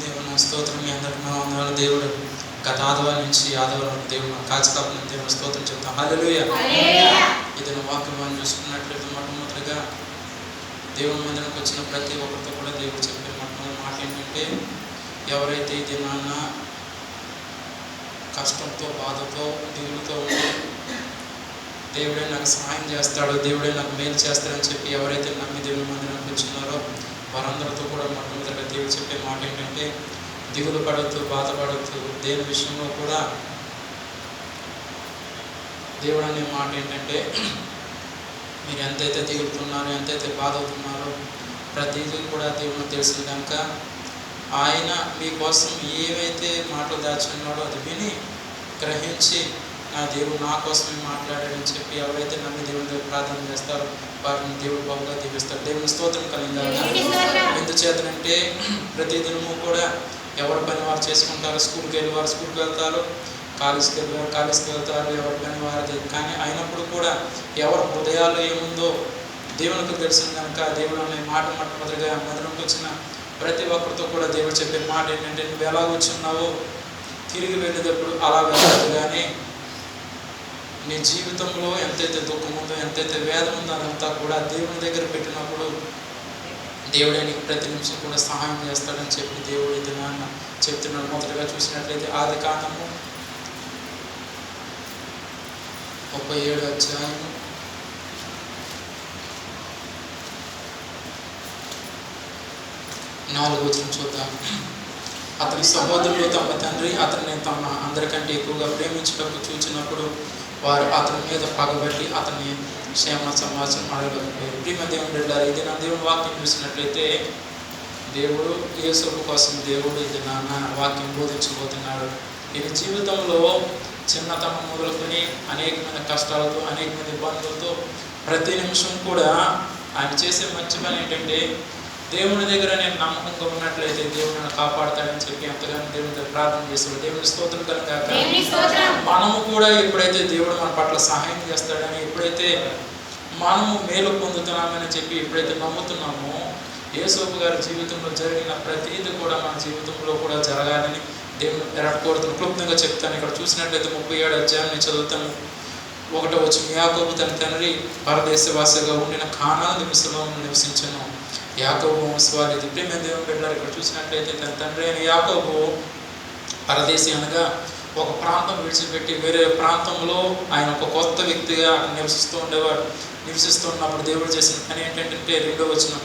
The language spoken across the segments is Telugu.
దేవుని స్తోత్రం. మీ అందరికీ నా వందనాలు. దేవుడు గత ఆదివారం నుంచి ఆదివారం దేవుడు కాచికాపుని దేవుని స్తోత్రం చెప్తాం. హల్లెలూయా. ఇది నా వాక్యం మనం చూసుకున్నట్లయితే మొట్టమొదటిగా దేవుని మందిరానికి వచ్చిన ప్రతి ఒక్కరితో కూడా దేవుడు చెప్పే మొట్టమొదటి మాట ఏంటంటే, ఎవరైతే ఇది నాన్న కష్టంతో బాధతో దిగులుతో ఉండి దేవుడే నాకు సహాయం చేస్తాడు, దేవుడే నాకు మేలు చేస్తాడని చెప్పి ఎవరైతే నమ్మి దేవుని మందిరానికి వచ్చినారో వారందరితో కూడా మొట్టమొదటిగా దేవుడు చెప్పే మాట ఏంటంటే, దిగులు పడవద్దు, బాధపడవద్దు. దేని విషయంలో కూడా దేవుడు అనే మాట ఏంటంటే, మీరు ఎంతైతే దిగులుతున్నారో ఎంతైతే బాధ అవుతున్నారో ప్రతిదీ కూడా దేవునికి తెలిసింది కనుక ఆయన మీకోసం ఏవైతే మాటలు దాచుకున్నాడో అది విని గ్రహించి నా దేవుడు నా కోసమే మాట్లాడాడని చెప్పి ఎవరైతే నమ్మి దేవుని దగ్గర ప్రార్థన చేస్తారో వారిని దేవుడు బాగుగా దీవిస్తాడు. దేవుని స్తోత్రం కలిగిందాలి. ఎందుచేతనంటే ప్రతిదినము కూడా ఎవరి పని వారు చేసుకుంటారు. స్కూల్కి వెళ్ళి వారు స్కూల్కి వెళ్తారు, కాలేజ్కి వెళ్ళి వారు కాలేజ్కి వెళ్తారు, ఎవరి పని వారిది. కానీ అయినప్పుడు కూడా ఎవరి హృదయాల్లో ఏముందో దేవునికి తెలిసింది కనుక దేవుడు అనే మాట మొట్టమొదటిగా మందిరంకి వచ్చిన ప్రతి ఒక్కరితో కూడా దేవుడు చెప్పే మాట ఏంటంటే, నువ్వు ఎలా వచ్చున్నావో తిరిగి వెళ్ళేటప్పుడు అలా వెళ్ళదు. కానీ నీ జీవితంలో ఎంతైతే దుఃఖం ఉందో ఎంతైతే వేదన ఉందో అదంతా కూడా దేవుని దగ్గర పెట్టినప్పుడు దేవుడే నీకు ప్రతి నిమిషం కూడా సహాయం చేస్తాడని చెప్పి దేవుడు ఇది నాన్న చెప్తున్నాడు. మొదటిగా చూసినట్లయితే ఆదికాండము 37 అధ్యాయము 4వ వచనం చూద్దాం. అతని సహోదరులు తమ తండ్రి అతన్ని తమ అందరికంటే ఎక్కువగా ప్రేమించటకు చూచినప్పుడు వారు అతని మీద పగబట్టి అతన్ని క్షేమ సమాచారం అడగలేకపోయారు. ప్రియమ దేవుని బిడ్డలారా, ఇది నా దేవుని వాక్యం చూసినట్లయితే దేవుడు యేసయ్య కోసం దేవుడు ఇది నాన్న వాక్యం బోధించబోతున్నాడు. ఇది జీవితంలో చిన్నతనం మొదలుకొని అనేకమైన కష్టాలతో అనేకమైన ఇబ్బందులతో ప్రతి నిమిషం కూడా ఆయన చేసే మంచి పని ఏంటంటే, దేవుని దగ్గర నేను నమ్మకంగా ఉన్నట్లయితే దేవుడు నన్ను కాపాడుతాడని చెప్పి ఎంతగానో దేవుని దగ్గర ప్రార్థన చేస్తాడు. దేవుని స్తోత్రం కలుగాక. మనము కూడా ఎప్పుడైతే దేవుడు మన పట్ల సహాయం చేస్తాడని, ఎప్పుడైతే మనము మేలు పొందుతున్నామని చెప్పి ఎప్పుడైతే నమ్ముతున్నామో, యేసయ్య గారి జీవితంలో జరిగిన ప్రతిదీ కూడా మన జీవితంలో కూడా జరగాలని దేవుని కోరుతున్న క్లుప్తంగా చెప్తాను. ఇక్కడ చూసినట్లయితే 37 అధ్యాయం నేను చదువుతాను. 1వ వచనం, యాకోబు తన తండ్రి పరదేశవాసిగా ఉండిన కానాను దేశంలో నివసించను. యాకోబు వంశవాళిది. ప్రేమ దేవుని బిడ్డలారా, ఇక్కడ చూసినట్లయితే తన తండ్రి అయిన యాకోబు పరదేశి అనగా ఒక ప్రాంతం విడిచిపెట్టి వేరే ప్రాంతంలో ఆయన ఒక కొత్త వ్యక్తిగా నివసిస్తున్నప్పుడు దేవుడు చేసిన పని ఏంటంటే 2వ వచనం,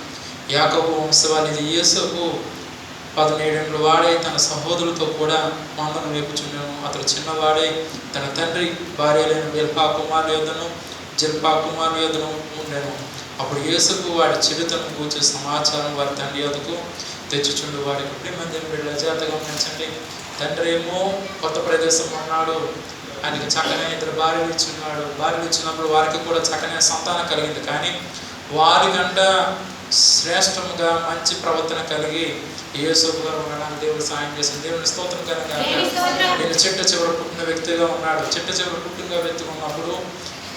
యాకోబు వంశవాళిది. యేసయ్యకు 17 ఏళ్ల వాడై తన సహోదరులతో కూడా మందను వేపుచుండెను. అతడు చిన్నవాడై తన తండ్రి భార్యలైన జిల్పా కుమారుల యొద్దను ఉండెను. అప్పుడు యేసయ్యకు వాడి చెడుతను కూర్చే సమాచారం వారి తండ్రి యొద్దకు తెచ్చుచుండు. వాడికి ప్రేమ దేవుని బిడ్డల జాగ్రత్తగా గమనించండి. తండ్రి ఏమో కొత్త ప్రదేశంలో ఉన్నాడు, ఆయనకి చక్కనే 2 భార్యలు ఇచ్చున్నాడు. భార్యలు ఇచ్చినప్పుడు వారికి కూడా చక్కనే సంతానం కలిగింది. కానీ వారికంట శ్రేష్టంగా మంచి ప్రవర్తన కలిగి యేసయ్య గారు ఉండడానికి దేవుడు సాయం చేసింది. దేవుని స్తోత్రం కనుక. నేను చిట్ట చివరి పుట్టిన వ్యక్తిగా ఉన్నాడు. చిట్ట చివరి పుట్టిన వ్యక్తిగా ఉన్నప్పుడు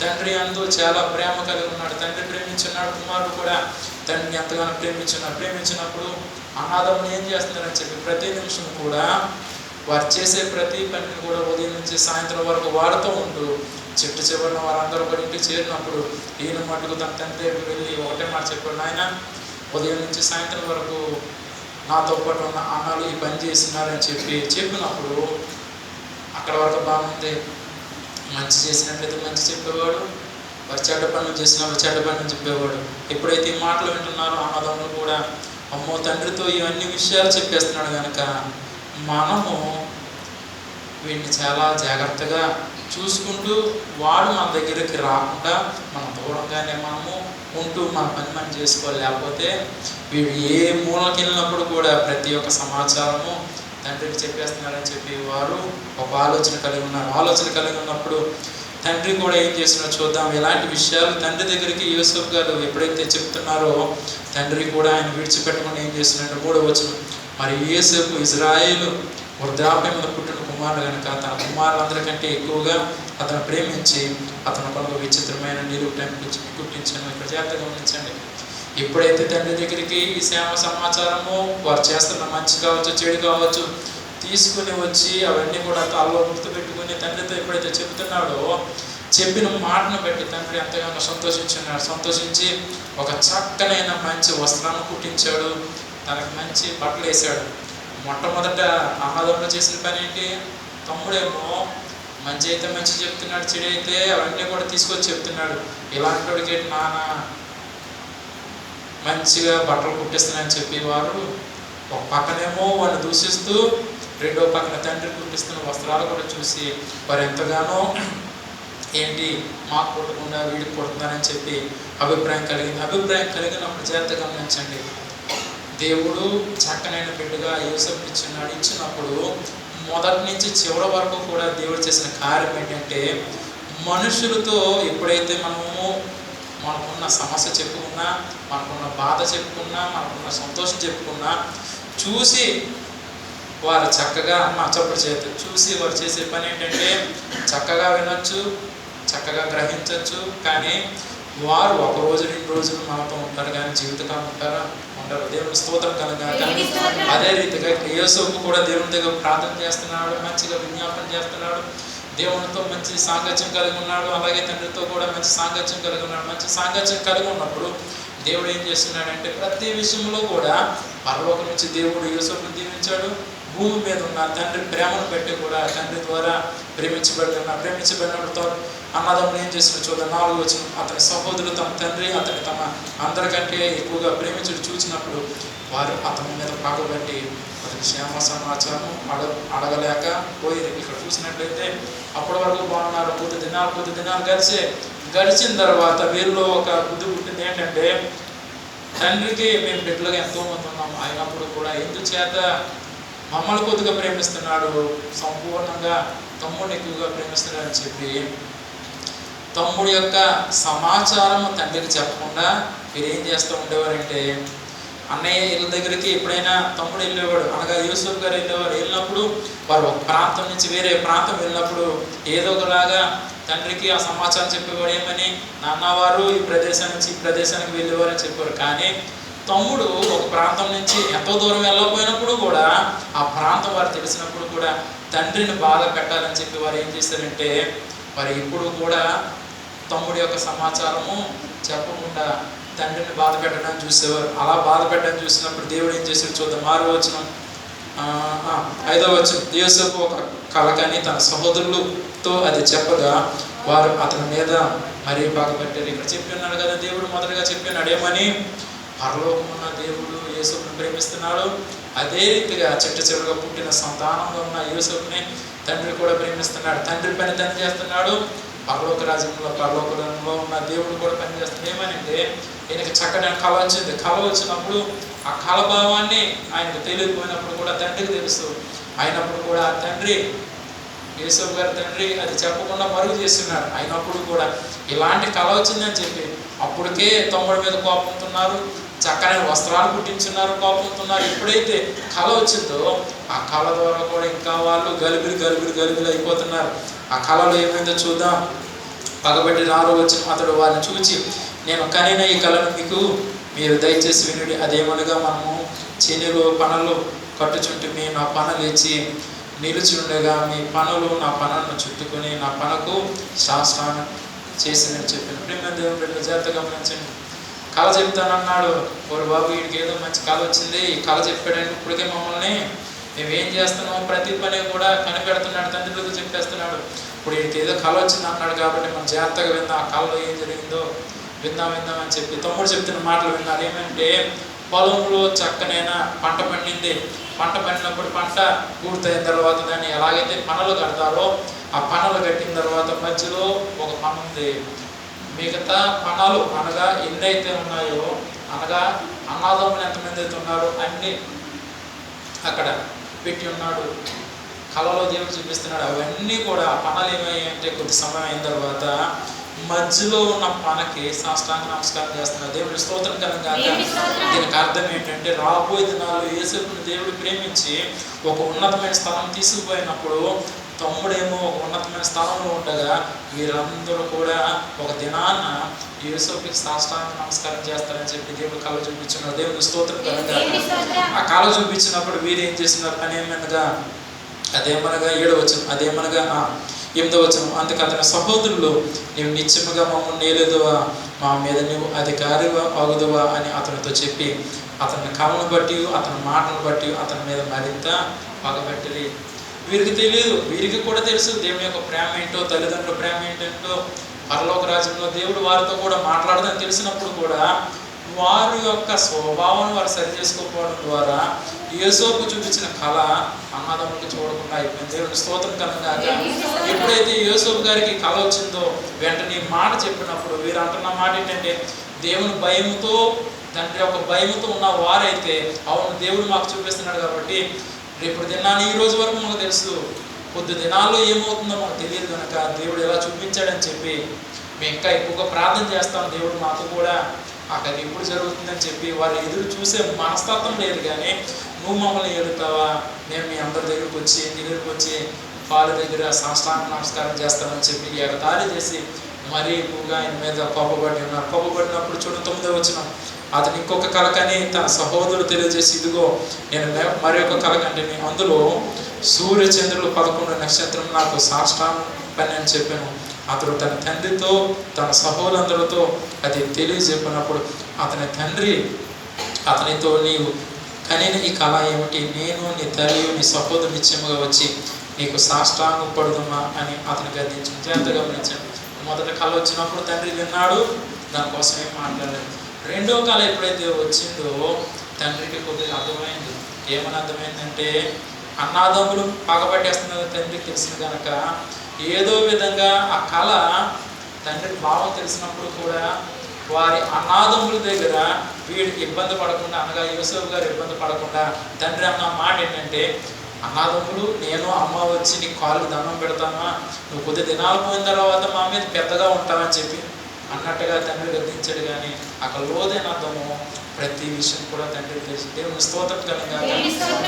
తండ్రి అందు చాలా ప్రేమ కలిగి ఉన్నాడు. తండ్రి ప్రేమించున్నాడు, కుమారుడు కూడా తండ్రిని ఎంతగానో ప్రేమించినప్పుడు అనాథములు ఏం చేస్తున్నారని చెప్పి ప్రతి నిమిషం కూడా వారు చేసే ప్రతి పనిని కూడా ఉదయం నుంచి సాయంత్రం వరకు వాడుతూ ఉంటూ చిట్ట చివరిన వారందరూ కూడా ఇంటికి చేరినప్పుడు ఈయన మటుకు తన తండ్రి వెళ్ళి ఒకటే మాట చెప్పాడు, నాయన ఉదయం నుంచి సాయంత్రం వరకు నాతో పాటు ఉన్న అన్నాలు ఈ పని చేస్తున్నారని చెప్పినప్పుడు అక్కడ వరకు బాగుంది. మంచి చేసినట్లయితే మంచి చెప్పేవాడు, వారు చెడ్డ పనులు చేసినప్పుడు చెడ్డ పనులు చెప్పేవాడు. ఎప్పుడైతే ఈ మాటలు వింటున్నారో అన్నదమ్ములు కూడా అమ్మో తండ్రితో ఇవన్నీ విషయాలు చెప్పేస్తున్నాడు కనుక మనము వీడిని చాలా జాగ్రత్తగా చూసుకుంటూ వాడు మన దగ్గరికి రాకుండా మనం దూరంగానే మనము ఉంటూ మన పని మనం చేసుకోవాలి. లేకపోతే వీడు ఏ మూలకి వెళ్ళినప్పుడు కూడా ప్రతి ఒక్క సమాచారము తండ్రికి చెప్పేస్తున్నారని చెప్పి వారు ఒక ఆలోచన కలిగి ఉన్నారు. ఆలోచన కలిగి ఉన్నప్పుడు తండ్రి కూడా ఏం చేస్తున్నారో చూద్దాం. ఇలాంటి విషయాలు తండ్రి దగ్గరికి యూసఫ్ గారు ఎప్పుడైతే చెప్తున్నారో తండ్రి కూడా ఆయన విడిచిపెట్టకుండా ఏం చేస్తున్నాడు. 3వ వచనం, మరి యోసేపు ఇజ్రాయేలు వృద్ధాప్యం మీద పుట్టిన కుమారుడు కనుక తన కుమారులందరికంటే ఎక్కువగా అతను ప్రేమించి అతను కొరకు విచిత్రమైన నీరు కుట్టించాను. ఇక్కడ జాగ్రత్తగా గమనించండి. ఎప్పుడైతే తండ్రి దగ్గరికి ఈ సేవ సమాచారము వారు చేస్తున్న మంచి కావచ్చు చెడు కావచ్చు తీసుకుని వచ్చి అవన్నీ కూడా తాళ్ళలో గుర్తుపెట్టుకుని తండ్రితో ఎప్పుడైతే చెబుతున్నాడో చెప్పిన మాటను బట్టి తండ్రి ఎంతగానో సంతోషించున్నాడు. సంతోషించి ఒక చక్కనైన మంచి వస్త్రాన్ని కుట్టించాడు, తనకు మంచి బట్టలు వేసాడు. మొట్టమొదట అన్నదమ్ములు చేసిన పని ఏంటి? తమ్ముడేమో మంచి అయితే మంచి చెప్తున్నాడు, చెడు అయితే అవన్నీ కూడా తీసుకొచ్చి చెప్తున్నాడు. ఇలాంటి వాడికి నాన్న మంచిగా బట్టలు కుట్టిస్తున్నాయని చెప్పేవారు ఒక పక్కనేమో వాడిని దూషిస్తూ రెండో పక్కన తండ్రి కుట్టిస్తున్న వస్త్రాలు కూడా చూసి వారు ఎంతగానో ఏంటి మాకు కొట్టకుండా వీడికి కొడుతున్నారని చెప్పి అభిప్రాయం కలిగినప్పుడు జాగ్రత్తగా గమనించండి. దేవుడు చక్కనైన బిడ్డగా యోసేపుని ఇచ్చినప్పుడు మొదటి నుంచి చివరి వరకు కూడా దేవుడు చేసిన కార్యం ఏంటంటే మనుషులతో ఎప్పుడైతే మనకున్న సమస్య చెప్పుకున్నా, మనకున్న బాధ చెప్పుకున్నా, మనకున్న సంతోషం చెప్పుకున్నా చూసి వారు చక్కగా చప్పుడు చేస్తారు. చూసి వారు చేసే పని ఏంటంటే చక్కగా వినొచ్చు, చక్కగా గ్రహించవచ్చు, కానీ వారు ఒక రోజు 2 రోజులు మనతో ఉంటారు కానీ జీవితకాలం ఉంటారా? ఉండరు. దేవుని స్తోత్రం కలగాక. అదే రీతిగా యోసేపు కూడా దేవుని దగ్గర ప్రార్థన చేస్తున్నాడు, మంచిగా విజ్ఞాపన చేస్తున్నాడు, దేవునితో మంచి సాంగత్యం కలిగి ఉన్నాడు. అలాగే తండ్రితో కూడా మంచి సాంగత్యం కలిగి ఉన్నాడు. మంచి సాంగత్యం కలిగి ఉన్నప్పుడు దేవుడు ఏం చేస్తున్నాడంటే ప్రతి విషయంలో కూడా పరలోకం నుంచి దేవుడు యోసేపును దీవించాడు. భూమి మీద ఉన్న తండ్రి ప్రేమను బట్టి కూడా తండ్రి ద్వారా ప్రేమించబడినప్పుడు అన్నదమ్ములు ఏం చేసిన చూద్దాం 4వ వచనం. అతని సహోదరులు తమ తండ్రి అతని తమ అందరికంటే ఎక్కువగా ప్రేమించడం చూసినప్పుడు వారు అతని మీద పగబట్టి అతని క్షేమ సమాచారం అడగలేక పోయి ఇక్కడ చూసినట్లయితే అప్పటి వరకు బాగున్నారు. కొద్ది దినాలు గడిచిన తర్వాత వీరిలో ఒక బుద్ధి పుట్టింది. ఏంటంటే తండ్రికి మేము బిడ్డలుగా ఎంతోమంది ఉన్నాము, అయినప్పుడు కూడా ఎందుచేత మమ్మల్ని కొద్దిగా ప్రేమిస్తున్నాడు, సంపూర్ణంగా తమ్ముడిని ఎక్కువగా ప్రేమిస్తున్నాడు అని చెప్పి తమ్ముడి యొక్క సమాచారం తండ్రికి చెప్పకుండా మీరు ఏం చేస్తూ ఉండేవారంటే అన్నయ్య ఇళ్ళ దగ్గరికి ఎప్పుడైనా తమ్ముడు వెళ్ళేవాడు, అనగా యూసుఫ్ గారు వెళ్ళేవారు. వెళ్ళినప్పుడు వారు ఒక ప్రాంతం నుంచి వేరే ప్రాంతం వెళ్ళినప్పుడు ఏదో ఒకలాగా తండ్రికి ఆ సమాచారం చెప్పేవాడు. ఏమని? నాన్నవారు ఈ ప్రదేశం నుంచి ఈ ప్రదేశానికి వెళ్ళేవారని చెప్పారు. కానీ తమ్ముడు ఒక ప్రాంతం నుంచి ఎంతో దూరం వెళ్ళకపోయినప్పుడు కూడా ఆ ప్రాంతం వారు తెలిసినప్పుడు కూడా తండ్రిని బాధ పెట్టాలని చెప్పి వారు ఏం చేశారంటే వారు ఇప్పుడు కూడా తమ్ముడి యొక్క సమాచారము చెప్పకుండా తండ్రిని బాధ పెట్టడానికి చూసేవారు. అలా బాధ పెట్టడం చూసినప్పుడు దేవుడు ఏం చేశాడు చూద్దాం. 6వ వచనం 5వ వచనం. యోసేపు ఒక కలకని తన సహోదరులతో అది చెప్పగా వారు అతని మీద మరీ బాగా పెట్టారు. ఇక్కడ చెప్పి ఉన్నాడు కదా, దేవుడు మొదటగా చెప్పి ఉన్నాడు ఏమని? పరలోకమున్న దేవుడు యోసేపుని ప్రేమిస్తున్నాడు. అదే రీతిగా చివరిగా పుట్టిన సంతానంలో ఉన్న యోసేపుని తండ్రి కూడా ప్రేమిస్తున్నాడు. తండ్రి పని తండ్రి చేస్తున్నాడు, పరలోక రాజ్యంలో ఉన్న దేవుడు కూడా పనిచేస్తున్నాడు. ఏమనంటే ఈయనకి చక్కటి కళ వచ్చింది. కళ వచ్చినప్పుడు ఆ కళ భావాన్ని ఆయనకు తెలియకపోయినప్పుడు కూడా తండ్రికి తెలుసు. అయినప్పుడు కూడా ఆ తండ్రి యోసేపు గారి తండ్రి అది చెప్పకుండా మరుగు చేస్తున్నాడు. అయినప్పుడు కూడా ఇలాంటి కళ వచ్చిందని చెప్పి అప్పటికే తమ్ముడి మీద కోపంతున్నారు, చక్కని వస్త్రాలు కుట్టించున్నారు, కోపంతున్నారు. ఎప్పుడైతే కళ వచ్చిందో ఆ కళ ద్వారా కూడా ఇంకా వాళ్ళు గలిబిలి అయిపోతున్నారు. ఆ కళలో ఏమైందో చూద్దాం. పగబట్టి 6వ వచనం. అతడు వాళ్ళని చూచి నేను కనిన ఈ కళను మీరు దయచేసి వినుడి. అదేమనగా మనము చేనులో పనులు కట్టుచుంటే నా పనులు ఇచ్చి నిలిచి ఉండగా మీ పనులు నా పనులను చుట్టుకొని నా పనుకు శాస్త్రాన్ని చేసిందని చెప్పిన ప్రేమ దేవుని బిడ్డలు జాగ్రత్తగా గమనించండి. కళ చెప్తానన్నాడు. ఓరు బాబు వీడికి ఏదో మంచి కళ వచ్చింది, ఈ కళ చెప్పాడంటే ఇప్పటికే మమ్మల్ని మేమేం చేస్తున్నాము ప్రతి పని కూడా కనిపెడుతున్నాడు, తండ్రితో చెప్పేస్తున్నాడు. ఇప్పుడు వీడికి ఏదో కళ వచ్చింది అన్నాడు కాబట్టి మనం జాగ్రత్తగా విందాం, ఆ కళలో ఏం జరిగిందో విందామని చెప్పి తమ్ముడు చెప్తున్న మాటలు విన్నారు. ఏమంటే పొలంలో చక్కనైనా పంట పండింది. పంట పండినప్పుడు పంట పూర్తయిన తర్వాత దాన్ని ఎలాగైతే పనులు కడతారో ఆ పనులు కట్టిన తర్వాత మధ్యలో ఒక పని ఉంది. మిగతా పనులు అనగా ఎన్నైతే ఉన్నాయో, అనగా అన్నదమ్ములు ఎంతమంది అయితే ఉన్నారో అన్నీ అక్కడ పెట్టి ఉన్నాడు. కళలో దేవుడు చూపిస్తున్నాడు. అవన్నీ కూడా పనులు ఏమయ్యాయంటే కొద్ది సమయం అయిన తర్వాత మధ్యలో ఉన్న పనకి సాష్టాంగ నమస్కారం చేస్తున్నారు. దేవుడి స్తోత్రం కనుక దీనికి అర్థం ఏంటంటే రాబోయే దినాల్లో యేసుని దేవుడు ప్రేమించి ఒక ఉన్నతమైన స్థలం తీసుకుపోయినప్పుడు తమ్ముడేమో ఒక ఉన్నతమైన స్థానంలో ఉండగా వీరందరూ కూడా ఒక దినాన్న యేసుకి సాష్టాంగ నమస్కారం చేస్తారని చెప్పి దేవుడు కళ చూపించున్నారు. దేవుడు స్తోత్రం కనుక ఆ కళ చూపించినప్పుడు వీరు ఏం చేస్తున్నారు పని ఏమనగా అదేమనగా 7వ వచనం, అదేమనగా 8వ వచనం, అందుకు అతని సహోదరులు నీవు నిత్యముగా మమ్మల్ని నేలేదువా, మా మీద నువ్వు అధికారి అగుదువా అని అతనితో చెప్పి అతని కళను బట్టి అతని మాటను బట్టి అతని మీద మరింత పగబట్టిరి. వీరికి తెలియదు, వీరికి కూడా తెలుసు దేవుని యొక్క ప్రేమ ఏంటో, తల్లిదండ్రుల ప్రేమ ఏంటంటో, పరలోక రాజ్యంలో దేవుడు వారితో కూడా మాట్లాడదని తెలిసినప్పుడు కూడా వారి యొక్క స్వభావం వారు సరి చేసుకోకపోవడం ద్వారా యేసోపు చూపించిన కళ అన్నదమ్ములకు చూడకుండా అయిపోయింది. దేవుని స్తోత్రం కనుక ఎప్పుడైతే యేసోపు గారికి కళ వచ్చిందో వెంటనే మాట చెప్పినప్పుడు వీరు అంటున్న మాట ఏంటంటే, దేవుని భయముతో తండ్రి యొక్క భయముతో ఉన్న వారైతే అవును దేవుడు మాకు చూపిస్తున్నాడు కాబట్టి రేపు దినాన్ని ఈ రోజు వరకు మాకు తెలుసు, కొద్ది దినాల్లో ఏమవుతుందో మాకు తెలియదు కనుక దేవుడు ఎలా చూపించాడని చెప్పి మేము ఇంకా ఎక్కువగా ప్రార్థన చేస్తాం, దేవుడు మాకు కూడా అక్కడ ఎప్పుడు జరుగుతుందని చెప్పి వారు ఎదురు చూసే మనస్తత్వం లేదు. కానీ నువ్వు మమ్మల్ని ఎదుగుతావా, మేము మీ అందరి దగ్గరికి వచ్చి వారి దగ్గర సాష్టాంగ నమస్కారం చేస్తామని చెప్పి ఎగతాళి చేసి మరీ ఎక్కువగా ఆయన మీద కోపబడి ఉన్నారు. కోపబడినప్పుడు చూడండి 9వ వచనం, అతను ఇంకొక కలకని తన సహోదరుడు తెలియజేసి ఇదిగో నేను మరి ఒక కలకంటిని, అందులో సూర్య చంద్రులు 11 నక్షత్రం నాకు సాష్టాంగ పని అని చెప్పాను. అతడు తన తండ్రితో తన సహోదరులందరితో అది తెలియజెప్పినప్పుడు అతని తండ్రి అతనితో నీవు కనిన ఈ కళ ఏమిటి, నేను నీ తల్లి నీ సహోదరు నిత్యముగా వచ్చి నీకు సాష్టాంగం పడుదమా అని అతను గద్దించి జాగ్రత్తగా గమనించాడు. మొదట కళ వచ్చినప్పుడు తండ్రి విన్నాడు, దానికోసం ఏం మాట్లాడలేదు. రెండో కళ ఎప్పుడైతే వచ్చిందో తండ్రికి కొద్దిగా అర్థమైంది. ఏమని అర్థమైందంటే అన్నాదమ్ములు పగబట్టేస్తున్నది తండ్రికి తెలిసింది కనుక ఏదో విధంగా ఆ కళ తండ్రికి భావం తెలిసినప్పుడు కూడా వారి అనాథముల దగ్గర వీడికి ఇబ్బంది పడకుండా, అనగా యోసేపు గారు ఇబ్బంది పడకుండా తండ్రి అన్న మాట ఏంటంటే, అనాథములు నేను అమ్మ వచ్చి నీ కాళ్ళకు దండం పెడతామా, నువ్వు కొద్ది దినాలు పోయిన తర్వాత మా మీద పెద్దగా ఉంటావని చెప్పి అన్నట్టుగా తండ్రి గద్దించాడు. కానీ అక్కడ లోదైన అర్థము ప్రతి విషయం కూడా తండ్రికి తెలుసు. దేవుని స్తోత్రం కనుక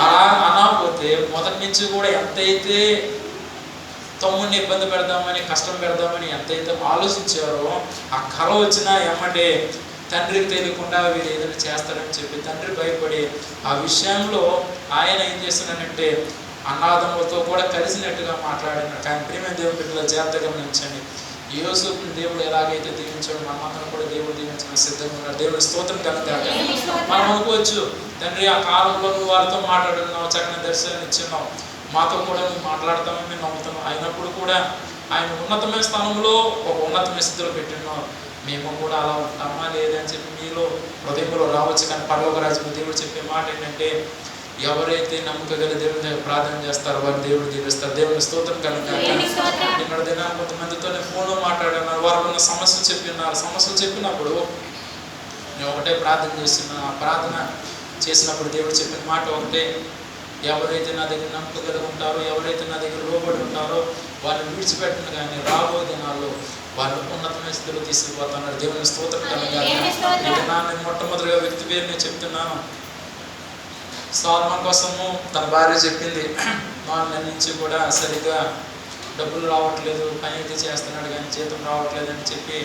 అలా అనకపోతే మొదటి నుంచి కూడా ఎంతైతే తమ్ముడిని ఇబ్బంది పెడదామని కష్టం పెడదామని ఎంతైతే ఆలోచించారో ఆ కళ వచ్చినా ఏమంటే తండ్రికి తెలియకుండా వీరు ఏదైనా చేస్తారని చెప్పి తండ్రి భయపడి ఆ విషయంలో ఆయన ఏం చేస్తున్నాడంటే అన్నాదములతో కూడా కలిసినట్టుగా మాట్లాడినాడు. కానీ ప్రియమైన దేవుని బిడ్డల జాగ్రత్తగా గమనించండి, యోసేపుని దేవుడు ఎలాగైతే దీవించాడు మనమందరం కూడా దేవుడు దీవించిన సిద్ధంగా ఉన్నాడు. దేవుడి స్తోత్రం కనుక మనం అనుకోవచ్చు, తండ్రి ఆ కాలంలో నువ్వు వారితో మాట్లాడుతున్నావు, చక్కని దర్శనం ఇచ్చున్నావు, మాతో కూడా నువ్వు మాట్లాడతామని మేము నమ్ముతున్నాం. అయినప్పుడు కూడా ఆయన ఉన్నతమైన స్థానంలో ఒక ఉన్నతమైన స్థితిలో పెట్టినావు, మేము కూడా అలా ఉంటామా లేదని చెప్పి మీలో హృదయంలో రావచ్చు. కానీ పరలోక రాజ్యంలో దేవుడు చెప్పే మాట ఏంటంటే, ఎవరైతే నమ్మకగల దేవుని దగ్గర ప్రార్థన చేస్తారో వారు దేవుడు దీవిస్తారు. దేవుని స్తోత్రం కనుక నిన్న దినాన్ని కొంతమందితో ఫోన్లో మాట్లాడినారు, వారికి ఉన్న సమస్యలు చెప్పినారు. సమస్యలు చెప్పినప్పుడు నేను ఒకటే ప్రార్థన చేస్తున్నా. ప్రార్థన చేసినప్పుడు దేవుడు చెప్పిన మాట ఒకటే, ఎవరైతే నా దగ్గర నమ్మకగలిగి ఉంటారో, ఎవరైతే నా దగ్గర లోబడి ఉంటారో వారిని విడిచిపెట్టను, కానీ రాబోయే దినాల్లో వారిని ఉన్నతమైన స్థితిలో తీసుకుపోతున్నారు. దేవుని స్తోత్రం కనుక నేను మొట్టమొదటిగా వ్యక్తి పేరు నేను చెప్తున్నాను. సొలొమోను కోసము తన భార్య చెప్పింది, వాళ్ళ నుంచి కూడా సరిగ్గా డబ్బులు రావట్లేదు, పని అయితే చేస్తున్నాడు కానీ జీతం రావట్లేదు అని చెప్పి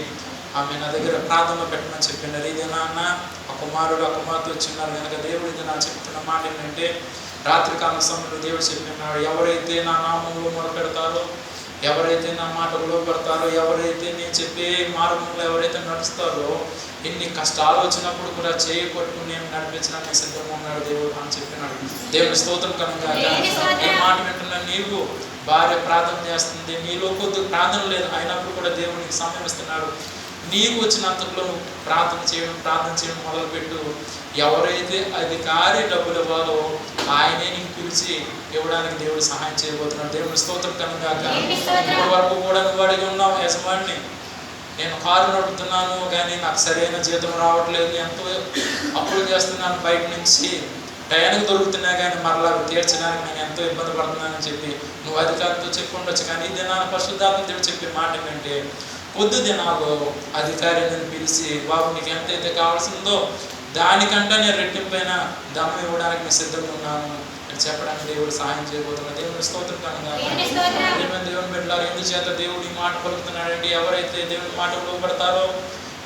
ఆమె నా దగ్గర ప్రార్థనలో పెట్టమని చెప్పినారు. ఇదేనా అన్న ఆ కుమారుడు ఆ కుమార్తె వచ్చిన్నారు కనుక దేవుడు ఇది నా చెప్తున్న మాట ఏంటంటే, రాత్రికాల సమయంలో దేవుడు చెప్పినాడు, ఎవరైతే నా నామంలో మొరపెడతారో, ఎవరైతే నా మాటకు లోపడతారో, ఎవరైతే నేను చెప్పే మార్గంలో ఎవరైతే నడుస్తారో, ఎన్ని కష్టాలు వచ్చినప్పుడు కూడా చేయి పట్టుకుని నేను నడిపించడానికి సిద్ధంగా ఉన్నాడు దేవుడు అని చెప్పినాడు. దేవుని స్తోత్రం కనుక ఏ మాట వింటున్నా, నీవు భార్య ప్రార్థన చేస్తుంది, నీలో కొద్ది ప్రార్థన లేదు, అయినప్పుడు కూడా దేవునికి సమయం ఇస్తున్నాడు. నీకు వచ్చినంతలో నువ్వు ప్రార్థన చేయడం మొదలుపెట్టు. ఎవరైతే అధికారి డబ్బులు ఇవ్వాలో ఆయనే నీకు పిలిచి ఇవ్వడానికి దేవుడు సహాయం చేయబోతున్నాడు. దేవుని స్తోత్రం కనుక ఇప్పటి వరకు కూడా నువ్వు అడిగి ఉన్నావు, యజమాని నేను కారు నడుపుతున్నాను కానీ నాకు సరైన జీతం రావట్లేదు, ఎంతో అప్పులు చేస్తున్నాను, బయట నుంచి టయానికి దొరుకుతున్నా కానీ మరలా తీర్చడానికి నేను ఎంతో ఇబ్బంది పడుతున్నానని చెప్పి నువ్వు అధికారితో చెప్పి ఉండొచ్చు. కానీ ఈ దినాన్ని పరిశుద్ధాత్మ దేవుడు చెప్పే మాట ఏంటంటే, కొద్ది దినాల్లో అధికారి నేను పిలిచి, బాబు నీకు ఎంతైతే కావాల్సిందో దానికంటే నేను రెట్టింపైన ధనం ఇవ్వడానికి నేను సిద్ధంగా ఉన్నాను, చెప్పడానికి దేవుడు సహాయం చేయబోతున్నారు. దేవుని స్తోత్రం కనుక దేవుని బిడ్డలారా, ఎందుచేత దేవుడు ఈ మాట పలుకుతున్నాడంటే ఎవరైతే దేవుని మాట లోబడతారో,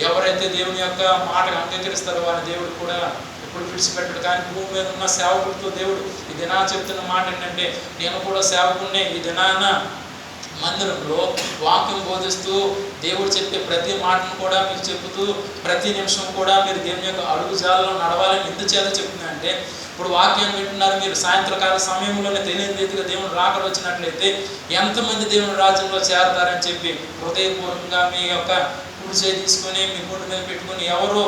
ఎవరైతే దేవుని యొక్క మాటకు అంగీకరిస్తారో వారి దేవుడు కూడా ఎప్పుడు విడిచిపెట్టడు. కానీ భూమి మీద ఉన్న సేవకులతో దేవుడు ఈ దినా చెప్తున్న మాట ఏంటంటే, నేను కూడా సేవకుడినే. ఈ దినాన మందిరంలో వాక్యం బోధిస్తూ దేవుడు చెప్పే ప్రతి మాటను కూడా మీకు చెబుతూ ప్రతి నిమిషం కూడా మీరు దేవుని యొక్క అడుగుజాలలో నడవాలని ఎందుచేత చెప్తున్నానంటే, ఇప్పుడు వాక్యాన్ని వింటున్నారు మీరు, సాయంత్రకాల సమయంలోనే తెలియని రీతిగా దేవుని రాకడ వచ్చినట్లయితే ఎంతమంది దేవుని రాజ్యంలో చేరతారని చెప్పి హృదయపూర్వకంగా మీ యొక్క కుడి చేయి తీసుకొని మీ గుండె మీద పెట్టుకొని ఎవరు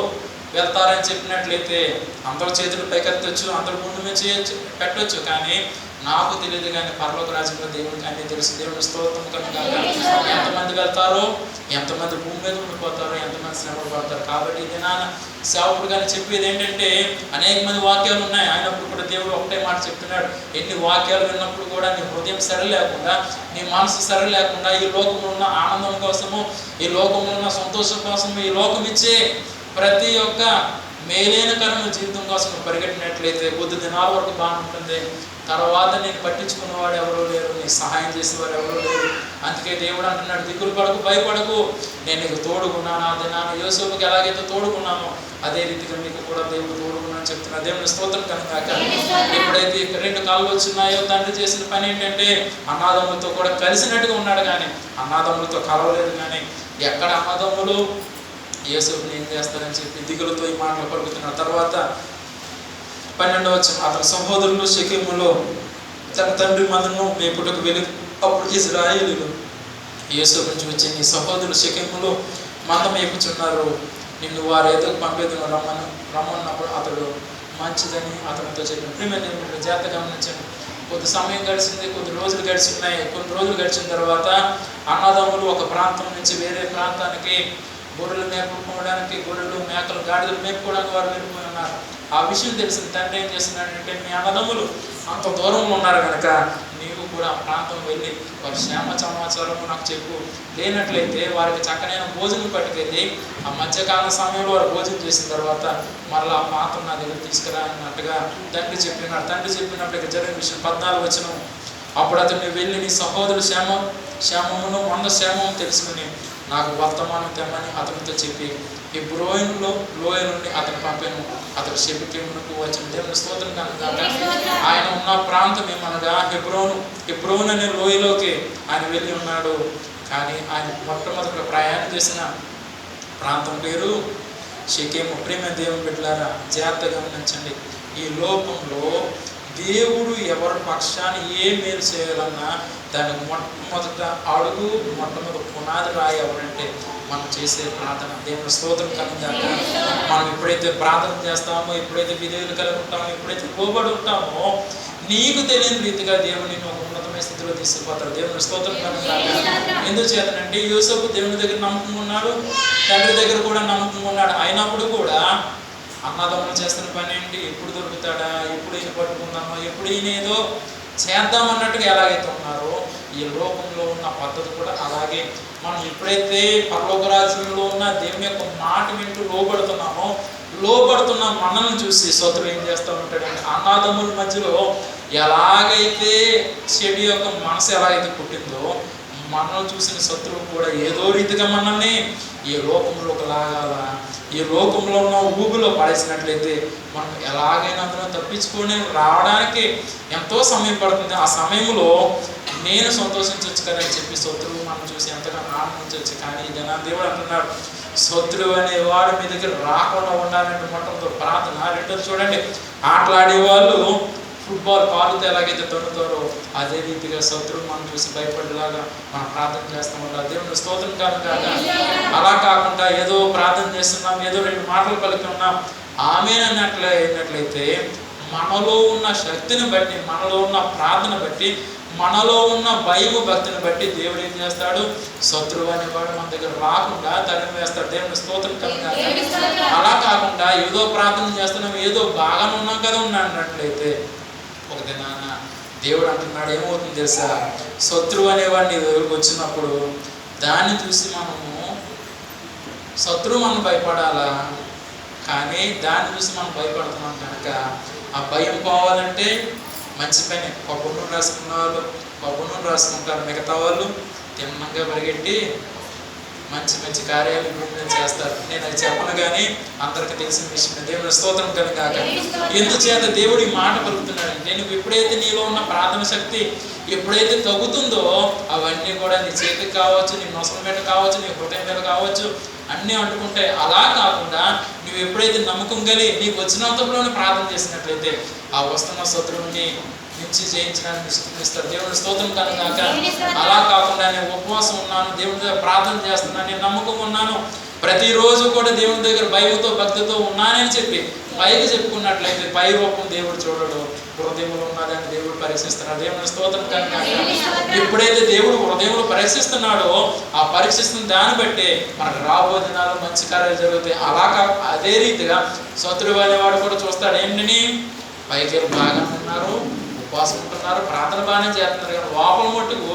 వెళ్తారని చెప్పినట్లయితే అందరూ చేతులు పైకెత్తచ్చు, అందరూ గుండె మీద చేయొచ్చు పెట్టవచ్చు. కానీ నాకు తెలియదు కానీ పరలోక రాజ్యంలో దేవుడికి అన్నీ తెలుసు. దేవుని స్తోత్రం కనుక ఎంతమంది వెళ్తారో, ఎంతమంది భూమి మీద ఉండిపోతారో, ఎంతమంది శ్రమలు పడతారు. కాబట్టి ఇది నాన్న సేవకుడు కానీ చెప్పేది ఏంటంటే, అనేక మంది వాక్యాలు ఉన్నాయి, అయినప్పుడు కూడా దేవుడు ఒకటే మాట చెప్తున్నాడు. ఎన్ని వాక్యాలు విన్నప్పుడు కూడా నీ హృదయం సరి లేకుండా, నీ మనసు సరి లేకుండా, ఈ లోకంలో ఉన్న ఆనందం కోసము, ఈ లోకంలో ఉన్న సంతోషం కోసము, ఈ లోకం ఇచ్చే ప్రతి ఒక్క మేలైన కరమైన జీవితం కోసం పరిగెట్టినట్లయితే కొద్ది దినాల వరకు బాగుంటుంది. తర్వాత నేను పట్టించుకున్నవాడు ఎవరూ లేరు, నీ సహాయం చేసేవాడు ఎవరూ లేరు. అందుకే దేవుడు అంటున్నాడు, దిగులు పడకు, భయపడకు, నేను నీకు తోడుకున్నాను. ఆ దినాన్ని యోసేపుకి ఎలాగైతే తోడుకున్నామో అదే రీతిగా మీకు కూడా దేవుడు తోడుకున్నాను చెప్తున్నా. దేవుని స్తోత్రం కనుక ఎప్పుడైతే 2 కాళ్ళు వచ్చినాయో తండ్రి చేసిన పని ఏంటంటే అన్నాదమ్ములతో కూడా కలిసినట్టుగా ఉన్నాడు, కానీ అన్నాదమ్ములతో కలవలేదు. కానీ ఎక్కడ అన్నదమ్ములు యోసేపుని ఏం చేస్తారని చెప్పి దిగులతో ఈ మాటలు పలుకుతున్నారు. తర్వాత 12వ వచనం, అతని సహోదరులు షెకెములో తన తండ్రి మందను మేపుటకు వెళ్ళి, అప్పుడు ఇశ్రాయేలీయులు యోసేపుని చూచి, నీ సహోదరులు షెకెములో మంద మేపుచున్నారు, నిన్ను వారి ఎదుగు పంపేదను రమ్మన్నప్పుడు అతడు మంచిదని అతనితో చెప్పిన. ప్రియమైన జాగ్రత్తగా గమనించండి. కొద్ది సమయం గడిచింది, కొద్ది రోజులు గడిచిన్నాయి. కొన్ని రోజులు గడిచిన తర్వాత అన్నదమ్ములు ఒక ప్రాంతం నుంచి వేరే ప్రాంతానికి గొర్రెలు మేపుకోవడానికి, గొర్రెలు మేకలు గాడిదలు మేపుకోవడానికి వారు వెళ్ళిపోయి ఉన్నారు. ఆ విషయం తెలిసిన తండ్రి ఏం చేస్తున్నాడంటే, మీ అన్నదమ్ములు అంత దూరంలో ఉన్నారు కనుక నీవు కూడా ఆ ప్రాంతం వెళ్ళి వారి క్షేమ సమాచారం నాకు చెప్పు, లేనట్లయితే వారికి చక్కనైన భోజనం పట్టుకెళ్ళి ఆ మధ్యకాల సమయంలో వారు భోజనం చేసిన తర్వాత మరలా ఆ పాత్ర నా దగ్గర తీసుకురా అన్నట్టుగా తండ్రి చెప్పినాడు. తండ్రి చెప్పినప్పుడు ఇక జరిగిన విషయం 14వ వచనం, అప్పుడు అతను వెళ్ళి నీ సహోదరు క్షేమమును మంద క్షేమము తెలుసుకుని నాకు వర్తమానం తెమ్మని అతనితో చెప్పి హెబ్రోనులో లోయ నుండి అతను పంపాను. అతడు షెకెమునకు వచ్చిన. దేవుని స్తోత్రం కనుక ఆయన ఉన్న ప్రాంతం ఏమనగా హెబ్రోను అనే లోయలోకి ఆయన వెళ్ళి ఉన్నాడు. కానీ ఆయన మొట్టమొదటి ప్రయాణం చేసిన ప్రాంతం పేరు షెకెము. ప్రేమ దేవుని బిడ్డలారా, జాగ్రత్తగా గమనించండి. ఈ లోకంలో దేవుడు ఎవరి పక్షాన్ని ఏ మేలు చేయాలన్నా దానికి మొట్టమొదట అడుగు, మొట్టమొదటి పునాది రాయి ఎవరంటే మనం చేసే ప్రార్థన. దేవుని స్తోత్రం కనుక మనం ఎప్పుడైతే ప్రార్థన చేస్తామో, ఎప్పుడైతే విధేయులు కలిగి ఉంటామో, ఎప్పుడైతే లోబడి ఉంటామో, నీకు తెలియని రీతిగా దేవుని ఒక ఉన్నతమైన స్థితిలో తీసుకుపోతారు. దేవుని స్తోత్రం కనుక ఎందుచేతనంటే యోసేపు దేవుని దగ్గర నమ్మకంగా ఉన్నాడు, తండ్రి దగ్గర కూడా నమ్మకంగా ఉన్నాడు. అయినప్పుడు కూడా అన్నదమ్ములు చేస్తున్న పని ఏంటి, ఎప్పుడు దొరుకుతాడా, ఎప్పుడు ఈయన పట్టుకుందామో, ఎప్పుడు ఈయన ఏదో చేద్దామన్నట్టుగా ఎలాగైతే ఉన్నారో ఈ లోకంలో ఉన్న పద్ధతి కూడా అలాగే. మనం ఎప్పుడైతే పరలోక రాజ్యంలో ఉన్న దేవుని యొక్క మాట వింటూ లోబడుతున్న మనల్ని చూసి శత్రువు ఏం చేస్తూ ఉంటాడంటే, అన్నదమ్ముల మధ్యలో ఎలాగైతే చెడు యొక్క మనసు ఎలాగైతే పుట్టిందో మనల్ని చూసిన శత్రువు కూడా ఏదో రీతిగా మనల్ని ఈ లోకంలోకి లాగాల, ఈ లోకంలో ఉన్న ఊబిలో పడేసినట్లయితే మనం ఎలాగైనా అందులో తప్పించుకొని రావడానికి ఎంతో సమయం పడుతుంది. ఆ సమయంలో నేను సంతోషించవచ్చు కదా అని చెప్పి శత్రువు మనం చూసి ఎంతగానో ఆనందించవచ్చు. కానీ ఇదైనా దేవుడు అంటున్నాడు, శత్రువు అనేవాడు మీ దగ్గర రాకుండా ఉండాలంటే మొట్టమొదటి ప్రార్థన. రెండోది చూడండి, ఆటలాడేవాళ్ళు ఫుట్బాల్ కాలుతో ఎలాగైతే తొలుతారో అదే రీతిగా శత్రువు మనం చూసి భయపడేలాగా మనం ప్రార్థన చేస్తూ ఉండాలి. దేవుని స్తోత్రం కాదు. అలా కాకుండా ఏదో ప్రార్థన చేస్తున్నాం, ఏదో 2 మాటలు పలికి ఉన్నాం అయినట్లయితే మనలో ఉన్న శక్తిని బట్టి, మనలో ఉన్న ప్రార్థన బట్టి, మనలో ఉన్న భయము భక్తిని బట్టి దేవుడు ఏం చేస్తాడు, శత్రువు అనేవాడు మన దగ్గర రాకుండా తరిమి వేస్తాడు. దేవుని స్తోత్రం కనుక అలా కాకుండా ఏదో ప్రార్థన చేస్తున్నాం, ఏదో బాగా ఉన్నాం కదా అన్నట్లయితే ఒక దినాన దేవుడు అంటున్నాడు, ఏమవుతుంది తెలుసా, శత్రువు అనేవాడిని దగ్గరకు వచ్చినప్పుడు దాన్ని చూసి మనము శత్రువు మనం భయపడాలా, కానీ దాన్ని చూసి మనం భయపడుతున్నాం కనుక ఆ భయం పోవాలంటే మంచి పని. కొబ్బరి నూనె రాసుకున్న వాళ్ళు కొబ్బరి నూనె రాసుకుంటారు, మిగతా వాళ్ళు తిన్నంగా పరిగెట్టి మంచి మంచి కార్యాలు భూమిని చేస్తారు. నేను అది చెప్పను కానీ అందరికి తెలిసిన విషయం. దేవుని స్తోత్రం కనుక ఎందుచేత దేవుడు ఈ మాట పలుకుతున్నాడంటే, నువ్వు ఎప్పుడైతే నీలో ఉన్న ప్రార్థన శక్తి ఎప్పుడైతే తగ్గుతుందో అవన్నీ కూడా నీ చేతికి కావచ్చు, నీ నొసల మీద కావచ్చు, నీ హృదయం మీద కావచ్చు, అన్నీ అంటుకుంటాయి. అలా కాకుండా నువ్వు ఎప్పుడైతే నమ్మకం కలిగి నీకు వచ్చినంతలోనే ప్రార్థన చేసినట్లయితే ఆ వస్తున్న శత్రువుని నుంచి జయించడానికి ఇస్తారు. దేవుని స్తోత్రం కనుక అలా కాకుండా నేను ఉపవాసం ఉన్నాను, దేవుని దగ్గర ప్రార్థన చేస్తున్నాను, నేను నమ్మకం ఉన్నాను, ప్రతిరోజు కూడా దేవుని దగ్గర భయంతో భక్తితో ఉన్నానని చెప్పి పైకి చెప్పుకున్నట్లయితే పై రూపం దేవుడు చూడడు, హృదయంలో ఉన్నదాన్ని దేవుడు పరీక్షిస్తున్నాడు. దేవుని స్తోత్రం కనుక ఎప్పుడైతే దేవుడు హృదయంలో పరీక్షిస్తున్నాడో ఆ పరీక్షిస్తున్న దాన్ని బట్టి మనకు రాబోయే దినాల్లో మంచి కార్యాలు జరుగుతాయి. అదే రీతిగా శత్రువు అనేవాడు కూడా చూస్తాడు. ఏంటని పైకి బాగా ఉన్నారు, ఉపవాసం ఉంటున్నారు, ప్రార్థన బాగానే చేస్తున్నారు, కానీ లోపల మట్టుకు